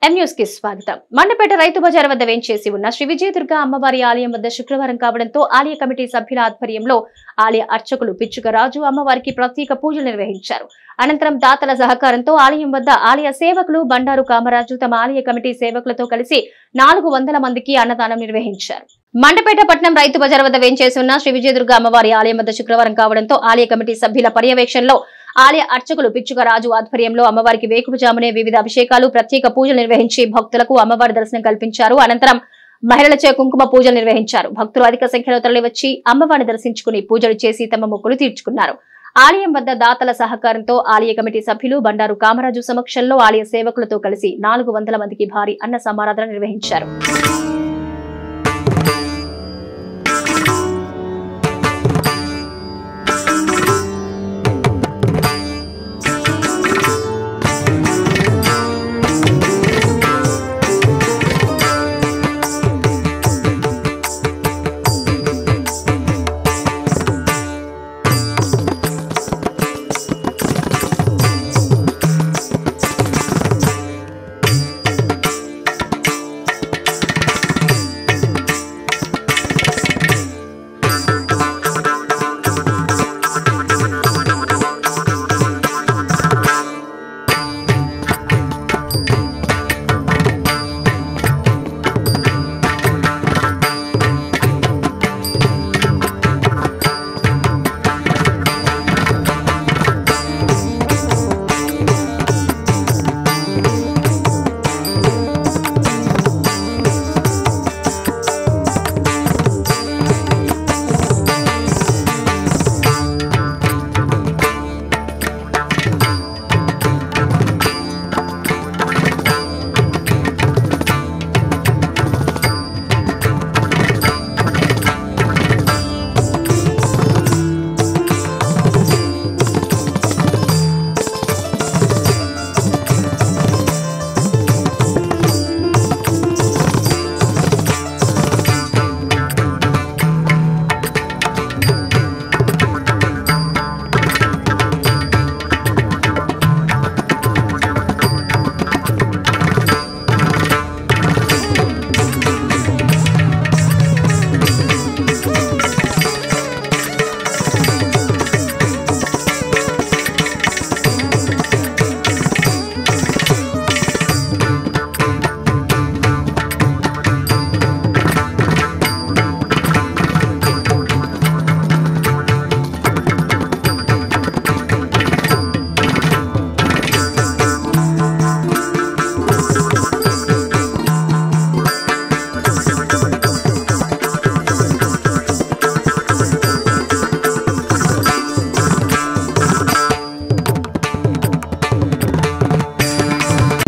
M news కి స్వాగతం. మండపేట రైతు బజార్ వద్ద వేంచేసి ఉన్న శ్రీ విజయదుర్గ అమ్మవారి ఆలయం వద్ద శుక్రవారం కావడంతో ఆలయ కమిటీ సభ్యుల ఆధ్వర్యంలో ఆలయ అర్చకులు పిచ్చుకరాజు అమ్మవారికి ప్రత్యేక పూజలు నిర్వహించారు. అనంతరం దాతల సహకారంతో ఆలయం వద్ద ఆలయ సేవకులు బండారు కామరాజు తమ ఆలయ కమిటీ సేవకులతో కలిసి 400 మందికి అన్నదానం నిర్వహించారు. మండపేట పట్టణం రైతు బజార్ వద్ద వేంచేసి ఉన్న శ్రీ విజయదుర్గ అమ్మవారి ఆలయం వద్ద శుక్రవారం కావడంతో ఆలయ కమిటీ సభ్యుల పర్యవేక్షణలో ఆలయ అర్చకులు పిచ్చుకరాజు ఆధ్వర్యంలో అమ్మవారికి వేకువజామునే వివిధ అభిషేకాలు ప్రత్యేక పూజలు నిర్వహించి భక్తులకు అమ్మవారి దర్శనం కల్పించారు. అనంతరం మహిళలచే కుంకుమ పూజలు నిర్వహించారు. భక్తులు అధిక సంఖ్యలో తరలివచ్చి అమ్మవారిని దర్శించుకుని పూజలు చేసి తమ మొక్కులు తీర్చుకున్నారు. ఆలయం వద్ద దాతల సహకారంతో ఆలయ కమిటీ సభ్యులు బండారు కామరాజు సమక్షంలో ఆలయ సేవకులతో కలిసి 400 మందికి భారీ అన్న సమారాధన నిర్వహించారు.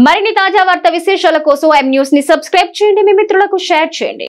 మరిన్ని తాజా వార్తా విశేషాల కోసం ఎం న్యూస్ ని సబ్స్క్రైబ్ చేయండి, మీ మిత్రులకు షేర్ చేయండి.